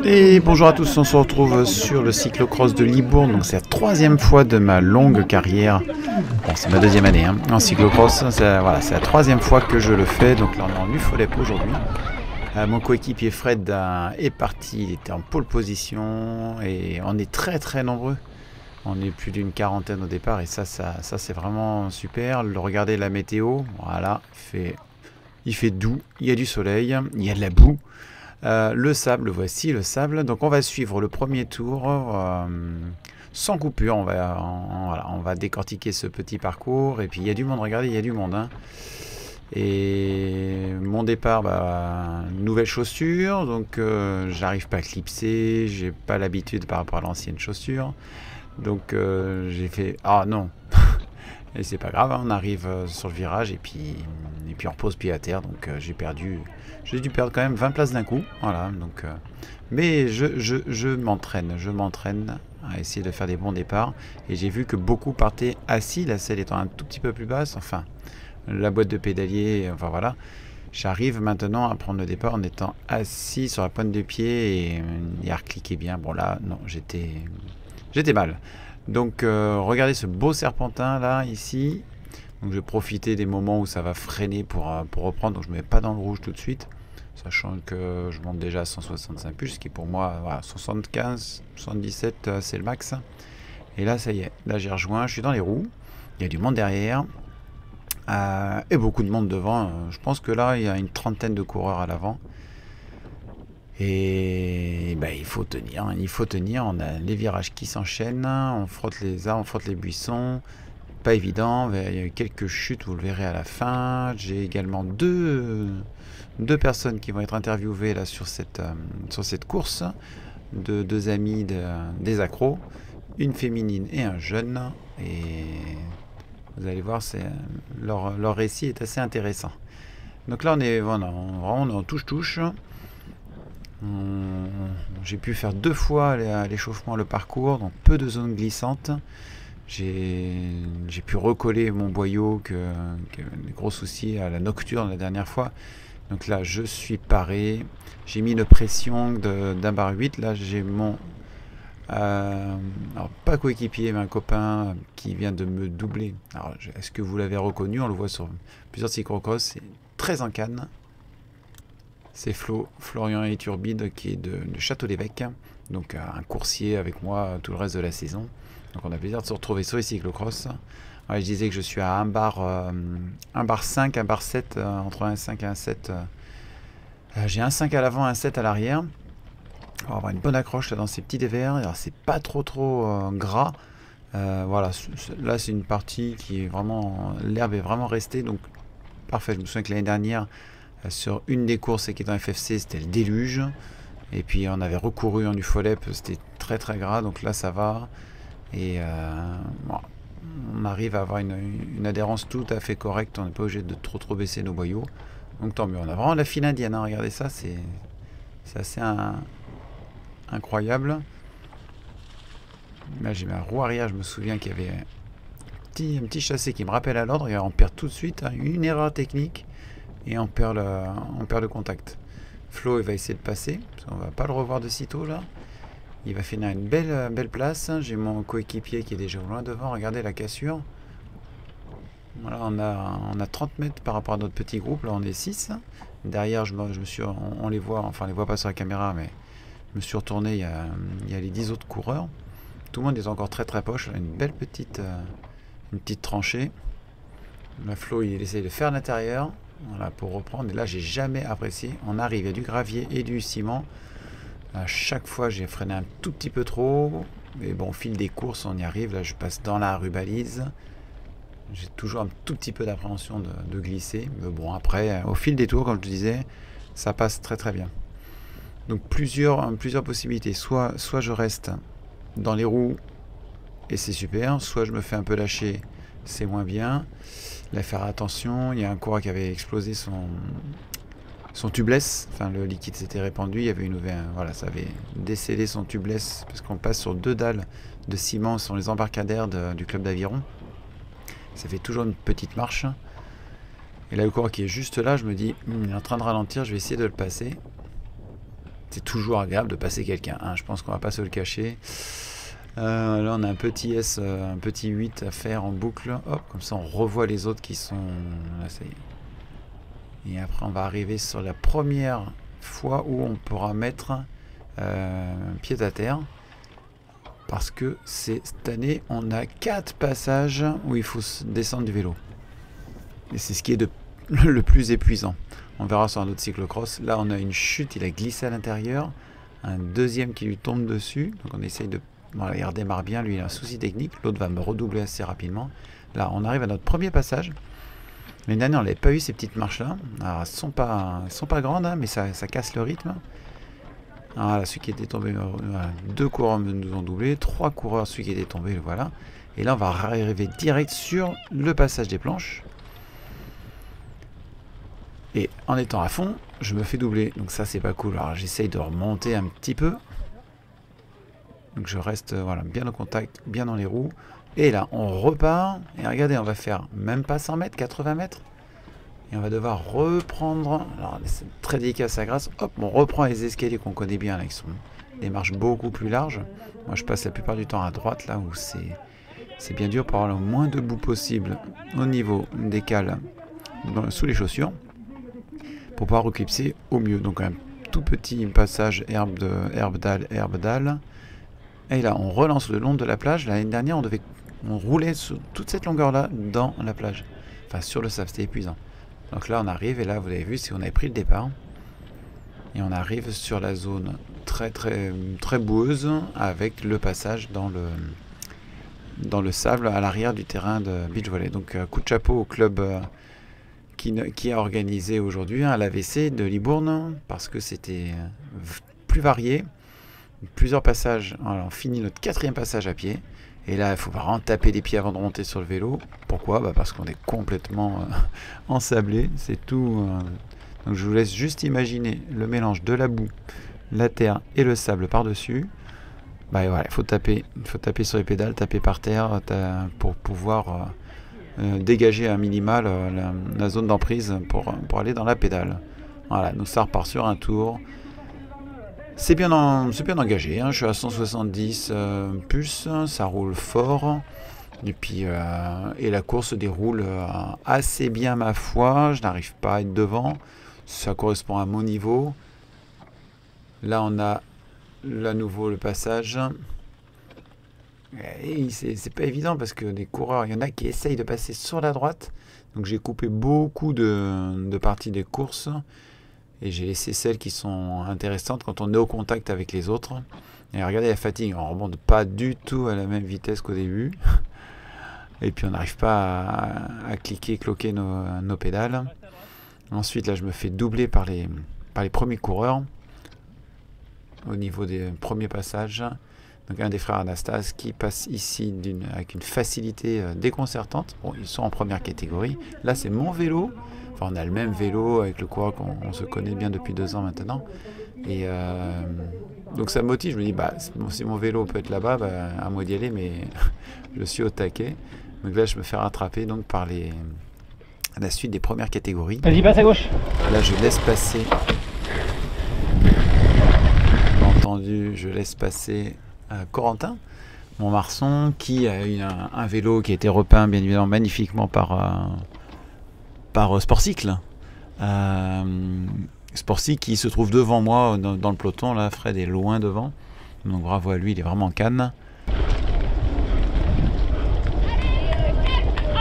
Et bonjour à tous, on se retrouve sur le cyclocross de Libourne. Donc c'est la troisième fois de ma longue carrière. Bon, c'est ma deuxième année en cyclocross. Voilà, c'est la troisième fois que je le fais. Donc là on est en UFOLEP aujourd'hui. Mon coéquipier Fred est parti, il était en pole position et on est très nombreux. On est plus d'une quarantaine au départ et ça c'est vraiment super. Regardez la météo, voilà, il fait doux, il y a du soleil, il y a de la boue. Le sable, voici le sable. Donc on va suivre le premier tour sans coupure. On va décortiquer ce petit parcours. Et puis il y a du monde, regardez, il y a du monde. Hein. Et mon départ, nouvelle chaussure. Donc j'arrive pas à clipser. J'ai pas l'habitude par rapport à l'ancienne chaussure. Donc j'ai fait, ah non. Et c'est pas grave, hein, on arrive sur le virage et puis on repose pied à terre. Donc j'ai dû perdre quand même 20 places d'un coup. Voilà, donc, mais je m'entraîne à essayer de faire des bons départs. Et j'ai vu que beaucoup partaient assis, la selle étant un tout petit peu plus basse. Enfin, la boîte de pédalier, enfin voilà. J'arrive maintenant à prendre le départ en étant assis sur la pointe de pied et à recliquer bien. Bon là, non, j'étais mal. Donc regardez ce beau serpentin là, ici. Donc je vais profiter des moments où ça va freiner pour reprendre. Donc je ne me mets pas dans le rouge tout de suite. Sachant que je monte déjà à 165 pulses, ce qui pour moi, voilà, 75, 77 c'est le max. Et là ça y est, là j'ai rejoint, je suis dans les roues. Il y a du monde derrière. Et beaucoup de monde devant. Je pense que là il y a une trentaine de coureurs à l'avant. Et il faut tenir, on a les virages qui s'enchaînent, on frotte les arbres, on frotte les buissons, pas évident, il y a eu quelques chutes, vous le verrez à la fin. J'ai également deux personnes qui vont être interviewées là sur cette course, deux amis des accros, une féminine et un jeune, et vous allez voir, leur récit est assez intéressant. Donc là on est vraiment en touche-touche. J'ai pu faire 2 fois l'échauffement, le parcours, donc peu de zones glissantes. J'ai pu recoller mon boyau qui avait des gros soucis à la nocturne la dernière fois. Donc là je suis paré, j'ai mis une pression d'un bar 8. Là j'ai mon alors pas coéquipier mais un copain qui vient de me doubler. Alors est-ce que vous l'avez reconnu? On le voit sur plusieurs cyclocross, c'est très en canne. C'est Florian Iturbide qui est de Château d'Évêque, donc un coursier avec moi tout le reste de la saison. Donc on a plaisir de se retrouver sur les cyclocross. Ouais, je disais que je suis à un bar 5, un bar 7, entre un 5 et un 7. J'ai un 5 à l'avant, un 7 à l'arrière. On va avoir une bonne accroche là, dans ces petits dévers. Alors c'est pas trop gras. Voilà, là c'est une partie qui est vraiment, l'herbe est vraiment restée, donc parfait. Je me souviens que l'année dernière, sur une des courses qui est en FFC, c'était le déluge. Et puis on avait recouru en UFOLEP, c'était très gras. Donc là ça va. Et bon, on arrive à avoir une adhérence tout à fait correcte. On n'est pas obligé de trop baisser nos boyaux. Donc tant mieux. On a vraiment la file indienne. Hein. Regardez ça, c'est assez incroyable. Là j'ai ma roue arrière. Je me souviens qu'il y avait un petit chassé qui me rappelle à l'ordre. Et on perd tout de suite. Hein, une erreur technique. Et on perd le contact. Flo, il va essayer de passer. On va pas le revoir de sitôt là. Il va finir une belle place. J'ai mon coéquipier qui est déjà loin devant. Regardez la cassure. Voilà, on a 30 mètres par rapport à notre petit groupe. Là, on est 6. Derrière, on les voit. Enfin, on les voit pas sur la caméra, mais je me suis retourné. Il y a les 10 autres coureurs. Tout le monde est encore très poche. Une belle petite tranchée. La Flo, il essaie de faire l'intérieur. Voilà, pour reprendre. Et là, j'ai jamais apprécié. On arrive, il y a du gravier et du ciment. À chaque fois, j'ai freiné un tout petit peu trop. Mais bon, au fil des courses, on y arrive. Là, je passe dans la rue balise. J'ai toujours un tout petit peu d'appréhension de glisser. Mais bon, après, au fil des tours, comme je te disais, ça passe très bien. Donc plusieurs possibilités. Soit je reste dans les roues et c'est super, soit je me fais un peu lâcher, c'est moins bien. Là, faire attention, il y a un coureur qui avait explosé son tubeless, enfin le liquide s'était répandu, il y avait voilà, ça avait décellé son tubeless parce qu'on passe sur 2 dalles de ciment sur les embarcadères du club d'aviron. Ça fait toujours une petite marche. Et là, le coureur qui est juste là, je me dis, il est en train de ralentir, je vais essayer de le passer. C'est toujours agréable de passer quelqu'un, hein, je pense qu'on va pas se le cacher. Là on a un petit S, un petit 8 à faire en boucle. Hop, comme ça on revoit les autres qui sont... Là, ça y est. Et après on va arriver sur la première fois où on pourra mettre pied à terre. Parce que cette année on a 4 passages où il faut descendre du vélo. Et c'est ce qui est le plus épuisant. On verra sur un autre cyclocross. Là on a une chute, il a glissé à l'intérieur. Un deuxième qui lui tombe dessus. Donc on essaye de... Voilà, il redémarre bien, lui il a un souci technique, l'autre va me redoubler assez rapidement. Là on arrive à notre premier passage. L'année dernière on n'avait pas eu ces petites marches là. Alors elles sont pas grandes, hein, mais ça casse le rythme. Voilà, celui qui était tombé, voilà, 2 coureurs nous ont doublé, 3 coureurs, celui qui était tombé, voilà. Et là on va arriver direct sur le passage des planches. Et en étant à fond, je me fais doubler, donc ça c'est pas cool. Alors j'essaye de remonter un petit peu. Donc je reste voilà, bien au contact, bien dans les roues. Et là, on repart. Et regardez, on va faire même pas 100 mètres, 80 mètres. Et on va devoir reprendre... Alors, c'est très délicat, ça grâce. Hop, on reprend les escaliers qu'on connaît bien, là, qui sont des marches beaucoup plus larges. Moi, je passe la plupart du temps à droite, là où c'est bien dur pour avoir le moins de bout possible au niveau des cales sous les chaussures. Pour pouvoir reclipser au mieux. Donc, un tout petit passage herbe dalle. Et là, on relance le long de la plage. L'année dernière, on roulait sur toute cette longueur-là dans la plage. Enfin, sur le sable, c'était épuisant. Donc là, on arrive, et là, vous avez vu, si on avait pris le départ. Et on arrive sur la zone très boueuse, avec le passage dans le sable à l'arrière du terrain de beach volley. Donc, coup de chapeau au club qui a organisé aujourd'hui l'AVC de Libourne, parce que c'était plus varié. Plusieurs passages. Alors, on finit notre 4e passage à pied. Et là, il faut vraiment taper les pieds avant de monter sur le vélo. Pourquoi? Parce qu'on est complètement ensablé. C'est tout. Donc, je vous laisse juste imaginer le mélange de la boue, la terre et le sable par-dessus. Voilà, il faut taper sur les pédales, taper par terre pour pouvoir dégager à minima la zone d'emprise pour aller dans la pédale. Voilà, donc ça repart sur un tour. C'est bien engagé, hein. Je suis à 170 pulses, ça roule fort. Et puis et la course se déroule assez bien, ma foi. Je n'arrive pas à être devant. Ça correspond à mon niveau. Là, on a à nouveau le passage. Et c'est pas évident parce que les coureurs, il y en a qui essayent de passer sur la droite. Donc j'ai coupé beaucoup de parties des courses. Et j'ai laissé celles qui sont intéressantes quand on est au contact avec les autres. Et regardez la fatigue, on ne remonte pas du tout à la même vitesse qu'au début. Et puis on n'arrive pas à cloquer nos pédales. Ensuite, là, je me fais doubler par les premiers coureurs au niveau des premiers passages. Donc un des frères Anastas qui passe ici avec une facilité déconcertante. Bon, ils sont en première catégorie. Là, c'est mon vélo. Enfin, on a le même vélo avec le coureur qu'on se connaît bien depuis 2 ans maintenant. Et donc ça me motive. Je me dis, si mon vélo peut être là-bas, à moi d'y aller, mais je suis au taquet. Donc là, je me fais rattraper donc, par la suite des premières catégories. Vas-y, passe à gauche. Là, je laisse passer. Entendu, je laisse passer Corentin, mon Marson, qui a eu un vélo qui a été repeint bien évidemment magnifiquement par Sportcycle. Sportcycle qui se trouve devant moi dans le peloton. Là, Fred est loin devant. Donc bravo à lui, il est vraiment en canne.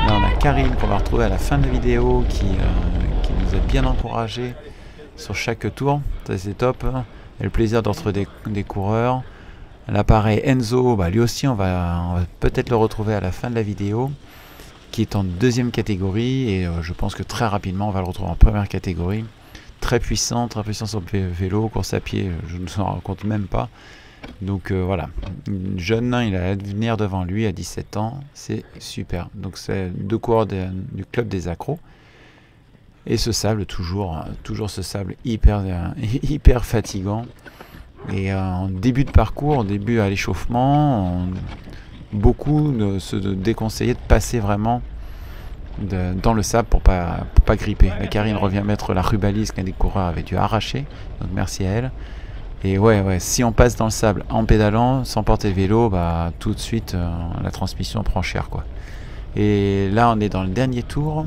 Là, on a Karine qu'on va retrouver à la fin de la vidéo qui nous a bien encouragé sur chaque tour. Ça, c'est top. Il a le plaisir de retrouver des coureurs. Là, pareil, Enzo, lui aussi, on va peut-être le retrouver à la fin de la vidéo, qui est en 2e catégorie. Et je pense que très rapidement, on va le retrouver en première catégorie. très puissant sur le vélo, course à pied, je ne m'en rends compte même pas. Donc voilà, jeune, il a l'avenir devant lui à 17 ans, c'est super. Donc c'est 2 coureurs du club des accros. Et ce sable, toujours ce sable hyper fatigant. Et en début de parcours, en début à l'échauffement, beaucoup se déconseillaient de passer vraiment dans le sable pour pas gripper. La Karine revient mettre la rubalise qu'un des coureurs avait dû arracher, donc merci à elle. Et ouais, si on passe dans le sable en pédalant, sans porter le vélo, bah tout de suite la transmission prend cher, quoi. Et là on est dans le dernier tour.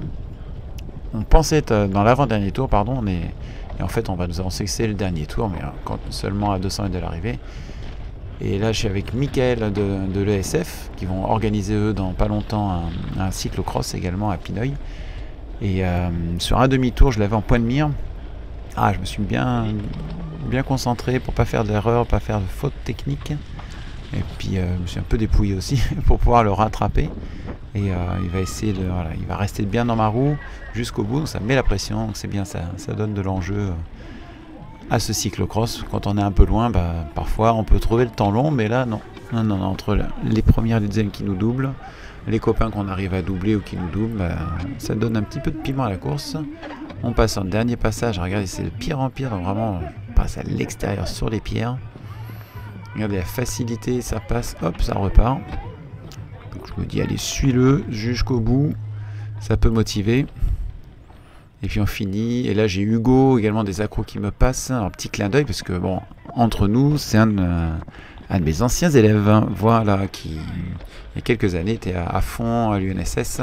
On pensait être dans l'avant-dernier tour, pardon, et en fait on va nous annoncer que c'est le dernier tour, mais seulement à 200 mètres de l'arrivée. Et là je suis avec Mickaël de l'ESF, qui vont organiser eux dans pas longtemps un cyclocross également à Pinoy. Et sur un demi-tour, je l'avais en point de mire. Ah, je me suis bien concentré pour pas faire d'erreur, pas faire de faute technique. Et puis je me suis un peu dépouillé aussi pour pouvoir le rattraper. Et il va essayer il va rester bien dans ma roue jusqu'au bout. Donc ça met la pression, donc c'est bien, ça donne de l'enjeu à ce cyclocross. Quand on est un peu loin, parfois on peut trouver le temps long, mais là non, entre les premières et les deuxièmes qui nous doublent, les copains qu'on arrive à doubler ou qui nous doublent, ça donne un petit peu de piment à la course. On passe en dernier passage, regardez, c'est de pire en pire, donc vraiment on passe à l'extérieur sur les pierres. Regardez la facilité, ça passe, hop, ça repart. Donc je me dis, allez, suis-le jusqu'au bout, ça peut motiver. Et puis on finit, et là j'ai Hugo, également des accros qui me passent, un petit clin d'œil, parce que bon, entre nous, c'est un de mes anciens élèves, hein, voilà, qui, il y a quelques années, était à fond à l'UNSS.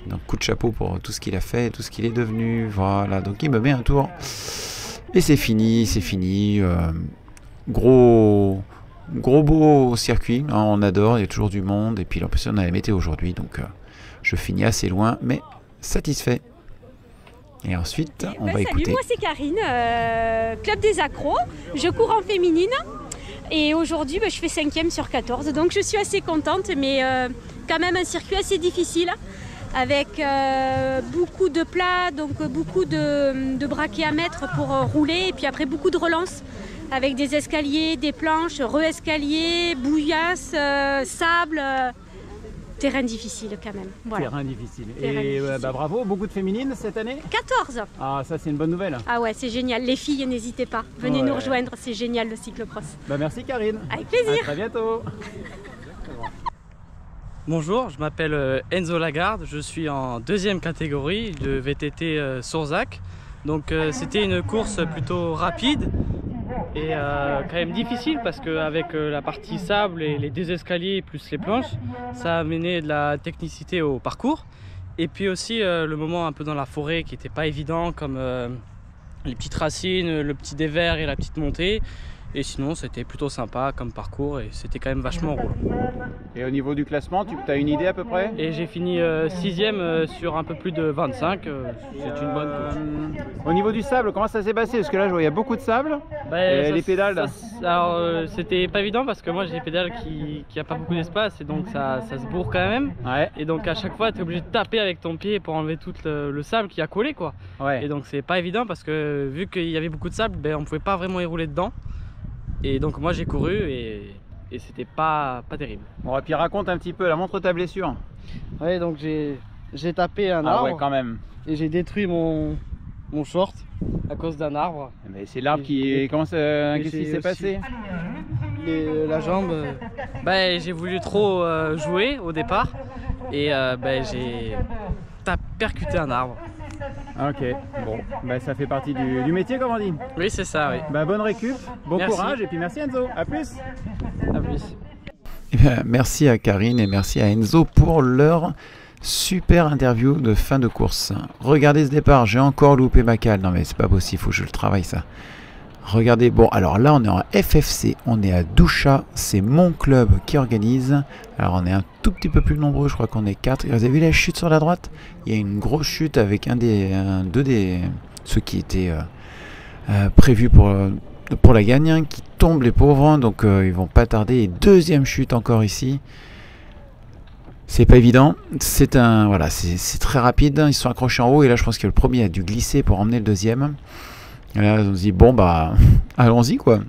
Donc coup de chapeau pour tout ce qu'il a fait, tout ce qu'il est devenu, voilà, donc il me met un tour. Et c'est fini, gros beau circuit, hein, on adore, il y a toujours du monde, et puis en plus on a la météo aujourd'hui, donc je finis assez loin, mais satisfait. Et ensuite, on va écouter. Salut, moi c'est Karine, Club des Accros, je cours en féminine, et aujourd'hui je fais 5e sur 14, donc je suis assez contente, mais quand même un circuit assez difficile, avec beaucoup de plats, donc beaucoup de braquets à mettre pour rouler, et puis après beaucoup de relances, avec des escaliers, des planches, re-escaliers, bouillasse, sable, terrain difficile quand même. Voilà. Terrain difficile. Et bravo, beaucoup de féminines cette année? 14. Ah, ça c'est une bonne nouvelle. Ah ouais, c'est génial. Les filles, n'hésitez pas. Venez nous rejoindre, c'est génial le cyclocross. Merci Karine. Avec plaisir. À très bientôt. Bonjour, je m'appelle Enzo Lagarde, je suis en 2e catégorie de VTT Sourzac. Donc c'était une course plutôt rapide et quand même difficile parce qu'avec la partie sable et les 2 escaliers plus les planches, ça a amené de la technicité au parcours. Et puis aussi le moment un peu dans la forêt qui n'était pas évident, comme les petites racines, le petit dévers et la petite montée. Et sinon, c'était plutôt sympa comme parcours et c'était quand même vachement roulant. Et au niveau du classement, tu as une idée à peu près? Et j'ai fini 6e sur un peu plus de 25. C'est une bonne course. Au niveau du sable, comment ça s'est passé? Parce que là, je vois, il y a beaucoup de sable. Et les pédales alors, c'était pas évident parce que moi, j'ai des pédales qui n'ont pas beaucoup d'espace et donc ça se bourre quand même. Ouais. Et donc, à chaque fois, tu es obligé de taper avec ton pied pour enlever tout le sable qui a collé, quoi. Ouais. Et donc, c'est pas évident parce que vu qu'il y avait beaucoup de sable, on pouvait pas vraiment y rouler dedans. Et donc moi j'ai couru et c'était pas terrible. Bon, et puis raconte un petit peu, montre ta blessure. Ouais, donc j'ai tapé un arbre. Ah ouais, quand même. Et j'ai détruit mon short à cause d'un arbre. Mais c'est l'arbre qui... Qu'est-ce qui s'est passé? La jambe... j'ai voulu trop jouer au départ et j'ai percuté un arbre. Ok, bon, ça fait partie du métier comme on dit. Oui, c'est ça, oui. Bonne récup, bon merci. courage et puis merci Enzo, à plus. À plus. Eh bien, merci à Karine et merci à Enzo pour leur super interview de fin de course. Regardez ce départ, j'ai encore loupé ma cale. Non mais c'est pas possible, il faut que je le travaille ça. Regardez, bon alors là on est en FFC, on est à Doucha, c'est mon club qui organise. Alors on est un tout petit peu plus nombreux, je crois qu'on est 4. Vous avez vu la chute sur la droite? Il y a une grosse chute avec deux des ceux qui étaient prévus pour la gagne, hein, qui tombent les pauvres, donc ils vont pas tarder. Et deuxième chute encore ici. C'est pas évident, c'est très rapide, ils sont accrochés en haut et là je pense que le premier a dû glisser pour emmener le deuxième. Et là, on se dit, bon, bah, allons-y, quoi.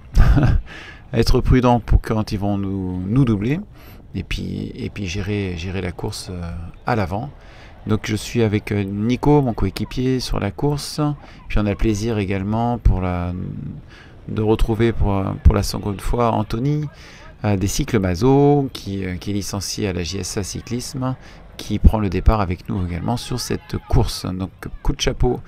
Être prudent pour quand ils vont nous doubler. Et puis gérer la course à l'avant. Donc je suis avec Nico, mon coéquipier, sur la course. Puis on a le plaisir également de retrouver pour la seconde fois Anthony des cycles Mazo qui est licencié à la JSA Cyclisme, qui prend le départ avec nous également sur cette course. Donc coup de chapeau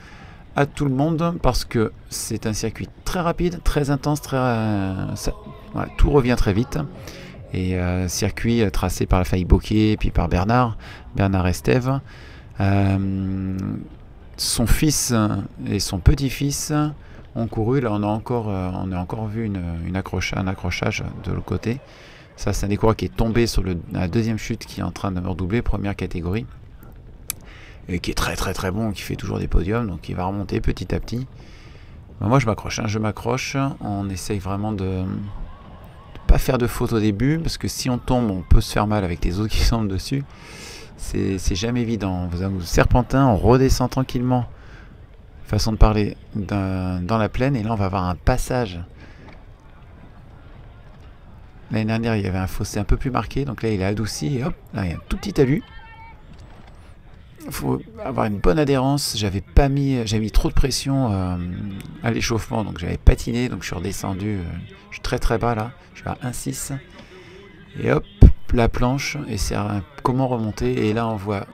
à tout le monde parce que c'est un circuit très rapide, très intense, tout revient très vite. Et circuit tracé par la famille Bocquet, puis par Bernard Estève. Son fils et son petit-fils ont couru. Là, on a encore vu un accrochage de l'autre côté. Ça, c'est un des coureurs qui est tombé sur la deuxième chute, qui est en train de me redoubler, première catégorie. Et qui est très très très bon, qui fait toujours des podiums, donc il va remonter petit à petit. Moi, je m'accroche. On essaye vraiment de pas faire de faute au début, parce que si on tombe, on peut se faire mal avec les autres qui sont dessus. C'est jamais évident. Vous serpentin, on redescend tranquillement, façon de parler, dans la plaine, et là on va avoir un passage. L'année dernière, il y avait un fossé un peu plus marqué, donc là il est adouci, et hop, là il y a un tout petit talus. Il faut avoir une bonne adhérence. J'avais mis trop de pression à l'échauffement, donc j'avais patiné, donc je suis redescendu. Je suis très très bas là, je suis à 1,6 et hop, la planche, et c'est comment remonter. Et là on voit,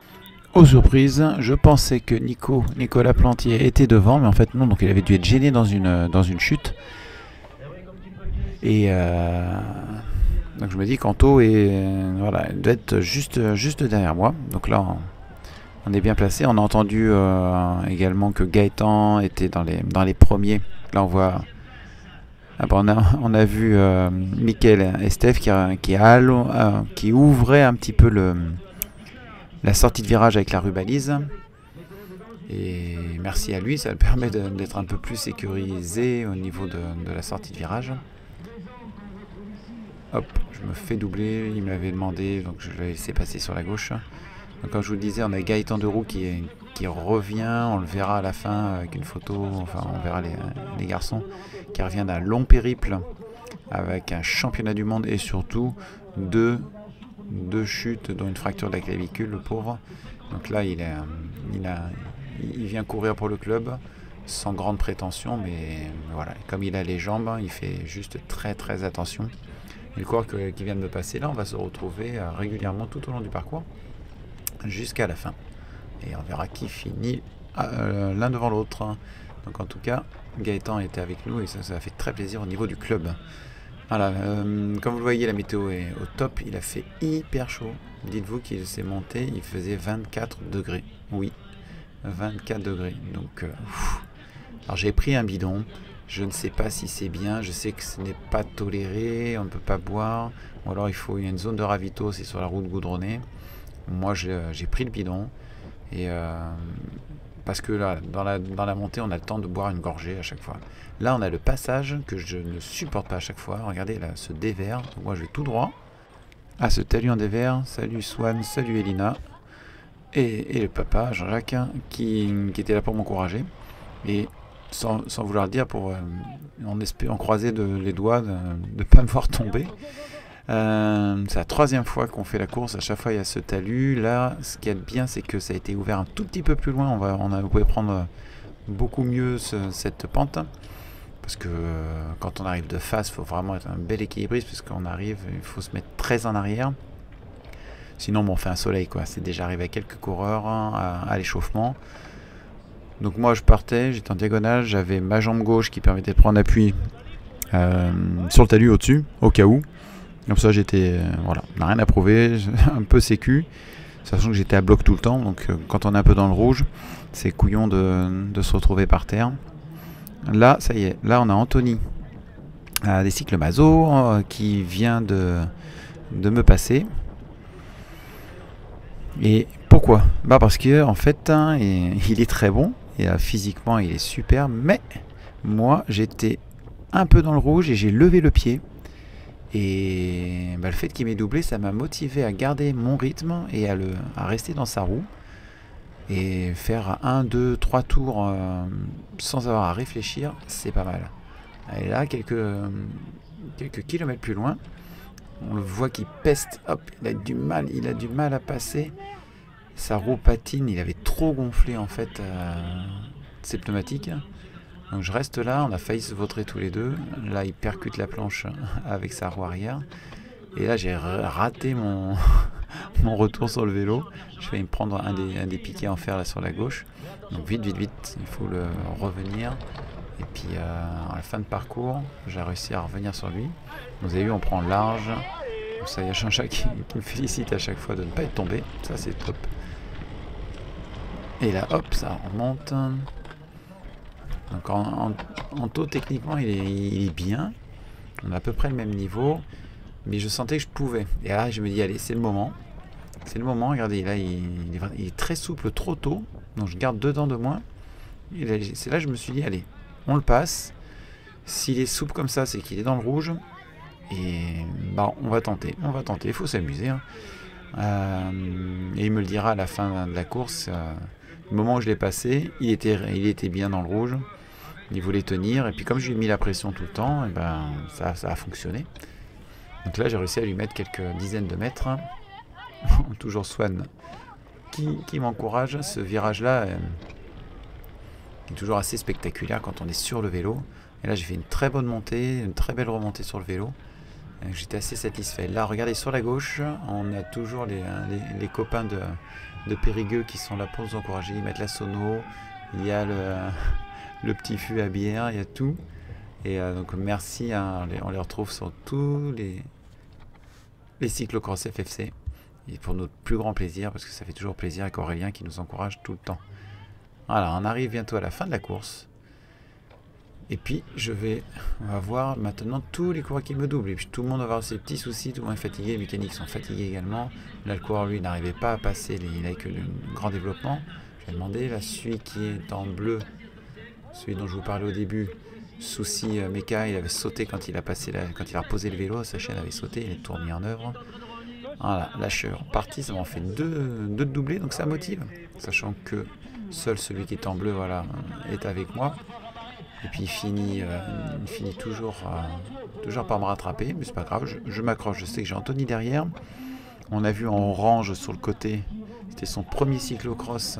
aux surprises, je pensais que Nicolas Plantier était devant, mais en fait non, donc il avait dû être gêné dans une chute. Et donc je me dis qu'Anto voilà, il doit être juste derrière moi. Donc là on est bien placé. On a entendu également que Gaëtan était dans les premiers. Là on voit, on a vu Mickaël et Steph qui ouvrait un petit peu la sortie de virage avec la rubalise. Et merci à lui, ça me permet d'être un peu plus sécurisé au niveau de la sortie de virage. Hop, je me fais doubler, il m'avait demandé, donc je l'ai laissé passer sur la gauche. Donc comme je vous le disais, on a Gaëtan Deroux qui revient, on le verra à la fin avec une photo, enfin on verra les garçons, qui revient d'un long périple avec un championnat du monde et surtout deux chutes dont une fracture de la clavicule, le pauvre. Donc là il vient courir pour le club sans grande prétention, mais voilà, comme il a les jambes, il fait juste très très attention. Et le coureur qui vient de me passer là, on va se retrouver régulièrement tout au long du parcours jusqu'à la fin, et on verra qui finit l'un devant l'autre. Donc en tout cas, Gaëtan était avec nous et ça a fait très plaisir au niveau du club. Voilà, comme vous le voyez, la météo est au top, il a fait hyper chaud. Dites-vous qu'il s'est monté, il faisait 24 degrés. Oui, 24 degrés. Donc, alors j'ai pris un bidon. Je ne sais pas si c'est bien. Je sais que ce n'est pas toléré. On ne peut pas boire. Ou alors il y a une zone de ravito, c'est sur la route goudronnée. Moi, j'ai pris le bidon. Et parce que là, dans la montée, on a le temps de boire une gorgée à chaque fois. Là, on a le passage que je ne supporte pas à chaque fois. Regardez là, ce dévers. Donc moi, je vais tout droit. Ah, ce talus en dévers. Salut Swan, salut Elina. Et le papa, Jean-Jacques, qui était là pour m'encourager. Et sans vouloir le dire, on croisait les doigts de ne pas me voir tomber. C'est la troisième fois qu'on fait la course. À chaque fois, il y a ce talus. Là, ce qui est bien, c'est que ça a été ouvert un tout petit peu plus loin. Vous pouvez prendre beaucoup mieux cette pente. Parce que quand on arrive de face, il faut vraiment être un bel équilibriste. Parce qu'on arrive, il faut se mettre très en arrière. Sinon, bon, on fait un soleil, quoi. C'est déjà arrivé à quelques coureurs à l'échauffement. Donc moi, je partais, j'étais en diagonale. J'avais ma jambe gauche qui permettait de prendre appui sur le talus au-dessus, au cas où. Comme ça, j'étais, voilà, on n'a rien à prouver, un peu sécu, sachant que j'étais à bloc tout le temps. Donc quand on est un peu dans le rouge, c'est couillon de se retrouver par terre. Là, ça y est, là on a Anthony des cycles Mazo qui vient de me passer. Et pourquoi? Bah parce que en fait, il est très bon et physiquement il est super, mais moi j'étais un peu dans le rouge et j'ai levé le pied. Et le fait qu'il m'ait doublé, ça m'a motivé à garder mon rythme et à rester dans sa roue. Et faire 1, 2, 3 tours sans avoir à réfléchir, c'est pas mal. Et là, quelques kilomètres plus loin, on le voit qu'il peste. Hop, il a du mal à passer. Sa roue patine, il avait trop gonflé en fait ses pneumatiques. Donc je reste là, on a failli se vautrer tous les deux. Là, il percute la planche avec sa roue arrière. Et là, j'ai raté mon retour sur le vélo. Je vais me prendre un des piquets en fer là sur la gauche. Donc vite, il faut le revenir. Et puis à la fin de parcours, j'ai réussi à revenir sur lui. Vous avez vu, on prend large. Donc ça, il y a Jean-Jacques qui me félicite à chaque fois de ne pas être tombé. Ça, c'est top. Et là, hop, ça remonte. Donc en taux, techniquement, il est bien. On a à peu près le même niveau. Mais je sentais que je pouvais. Et là, je me dis, allez, c'est le moment. C'est le moment. Regardez, là, il est très souple trop tôt. Donc, je garde 2 dents de moins. C'est là que je me suis dit, allez, on le passe. S'il est souple comme ça, c'est qu'il est dans le rouge. Et bah, on va tenter. Il faut s'amuser. Hein. Et il me le dira à la fin de la course. Le moment où je l'ai passé, il était bien dans le rouge. Il voulait tenir. Et puis, comme je lui ai mis la pression tout le temps, et ben, ça a fonctionné. Donc là, j'ai réussi à lui mettre quelques dizaines de mètres. Toujours Swan qui m'encourage. Ce virage-là est toujours assez spectaculaire quand on est sur le vélo. Et là, j'ai fait une très bonne montée, une très belle remontée sur le vélo. J'étais assez satisfait. Là, regardez sur la gauche, on a toujours les copains de Périgueux qui sont là pour nous encourager. Ils mettent la sono, il y a le petit fût à bière, il y a tout. Et donc merci, hein, on les retrouve sur tous les cyclocross FFC. Et pour notre plus grand plaisir, parce que ça fait toujours plaisir avec Aurélien qui nous encourage tout le temps. Voilà, on arrive bientôt à la fin de la course. Et puis on va voir maintenant tous les coureurs qui me doublent. Et puis tout le monde va avoir ses petits soucis, tout le monde est fatigué, les mécaniques sont fatigués également. Là, le coureur, lui, n'arrivait pas à passer, il n'avait que le grand développement. Je vais demander, là, celui qui est en bleu, celui dont je vous parlais au début, souci méca, il avait sauté quand il a reposé le vélo, sa chaîne avait sauté, il est tout remis en œuvre. Voilà, là je suis reparti, ça m'en fait deux doublés, donc ça motive, sachant que seul celui qui est en bleu, voilà, est avec moi. Et puis il finit toujours par me rattraper, mais c'est pas grave, je m'accroche, je sais que j'ai Anthony derrière. On a vu en orange sur le côté, c'était son premier cyclocross.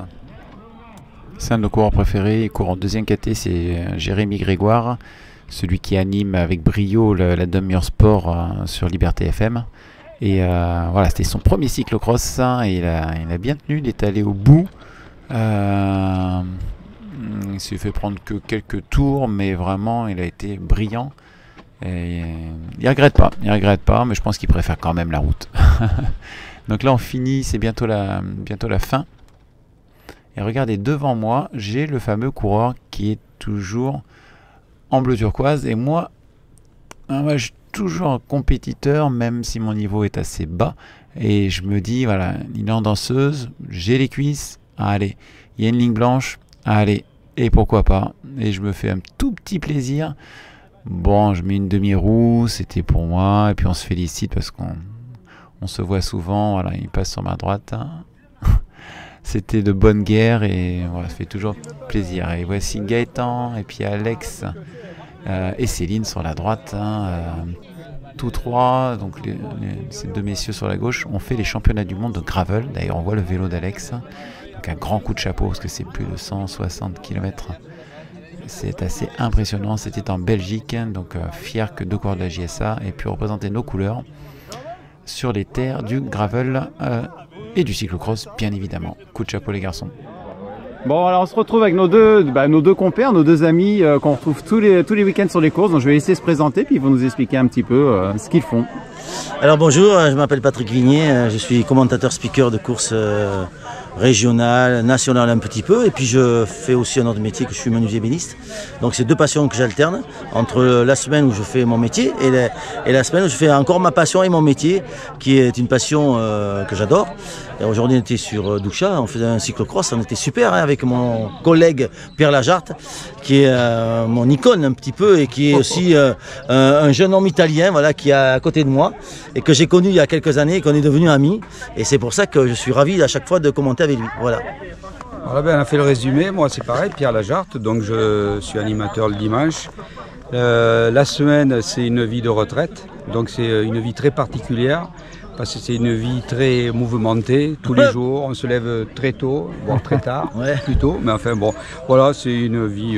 C'est un de nos coureurs préférés, il court en 2e KT, c'est Jérémy Grégoire, celui qui anime avec brio la demi-heure sport sur Liberté FM. Et voilà, c'était son premier cyclocross, et il a bien tenu, il est allé au bout. Il s'est fait prendre que quelques tours, mais vraiment il a été brillant. Et il regrette pas, mais je pense qu'il préfère quand même la route. Donc là on finit, c'est bientôt la fin. Et regardez, devant moi, j'ai le fameux coureur qui est toujours en bleu turquoise. Et moi je suis toujours un compétiteur, même si mon niveau est assez bas. Et je me dis, voilà, il est en danseuse, j'ai les cuisses, allez, il y a une ligne blanche, allez, et pourquoi pas. Et je me fais un tout petit plaisir. Bon, je mets une demi-roue, c'était pour moi. Et puis on se félicite parce qu'on se voit souvent. Voilà, il passe sur ma droite. C'était de bonne guerre et voilà, ça fait toujours plaisir. Et voici Gaëtan et puis Alex et Céline sur la droite. Tous trois, donc ces deux messieurs sur la gauche, ont fait les championnats du monde de gravel. D'ailleurs, on voit le vélo d'Alex. Donc un grand coup de chapeau parce que c'est plus de 160 km. C'est assez impressionnant. C'était en Belgique, donc fier que 2 coureurs de la JSA aient pu représenter nos couleurs sur les terres du gravel et du cyclocross, bien évidemment. Coup de chapeau les garçons. Bon, alors on se retrouve avec nos deux compères, nos deux amis qu'on retrouve tous les week-ends sur les courses. Donc je vais laisser se présenter, puis ils vont nous expliquer un petit peu ce qu'ils font. Alors bonjour, je m'appelle Patrick Vignier, je suis commentateur speaker de courses régionales, nationales un petit peu, et puis je fais aussi un autre métier que je suis menuisier ébéniste. Donc c'est 2 passions que j'alterne entre la semaine où je fais mon métier et la semaine où je fais encore ma passion et mon métier, qui est une passion que j'adore. Aujourd'hui on était sur Doucha, on faisait un cyclocross, on était super avec mon collègue Pierre Lajarte, qui est mon icône un petit peu et qui est aussi un jeune homme italien, voilà, qui est à côté de moi et que j'ai connu il y a quelques années et qu'on est devenus amis. Et c'est pour ça que je suis ravi à chaque fois de commenter avec lui. Voilà. Voilà, ben, on a fait le résumé. Moi, c'est pareil, Pierre Lajarte, donc je suis animateur le dimanche. La semaine, c'est une vie de retraite, donc c'est une vie très particulière. Parce que c'est une vie très mouvementée, tous les jours, on se lève très tôt, voire très tard, plutôt. Mais enfin bon, voilà, c'est une vie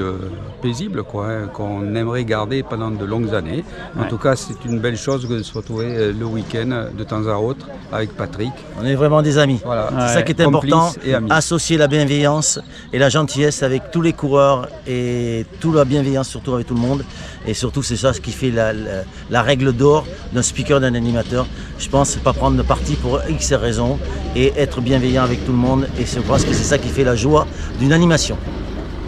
paisible, quoi, hein, qu'on aimerait garder pendant de longues années. En tout cas, c'est une belle chose de se retrouver le week-end de temps à autre avec Patrick. On est vraiment des amis. Voilà. C'est ça qui est important, associer la bienveillance et la gentillesse avec tous les coureurs et toute la bienveillance surtout avec tout le monde. Et surtout, c'est ça ce qui fait la règle d'or d'un speaker, d'un animateur. Je pense c'est pas prendre parti pour X raisons et être bienveillant avec tout le monde. Et je pense que c'est ça qui fait la joie d'une animation.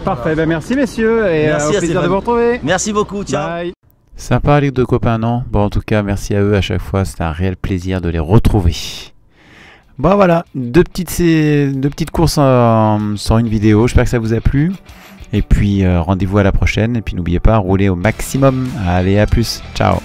Parfait, ben merci messieurs et merci au plaisir de vous retrouver. Merci beaucoup, ciao. Bye. Sympa les deux copains, non? Bon, en tout cas, merci à eux à chaque fois. C'était un réel plaisir de les retrouver. Bon, voilà, deux petites courses sur une vidéo. J'espère que ça vous a plu. Et puis, rendez-vous à la prochaine. Et puis, n'oubliez pas, roulez au maximum. Allez, à plus. Ciao.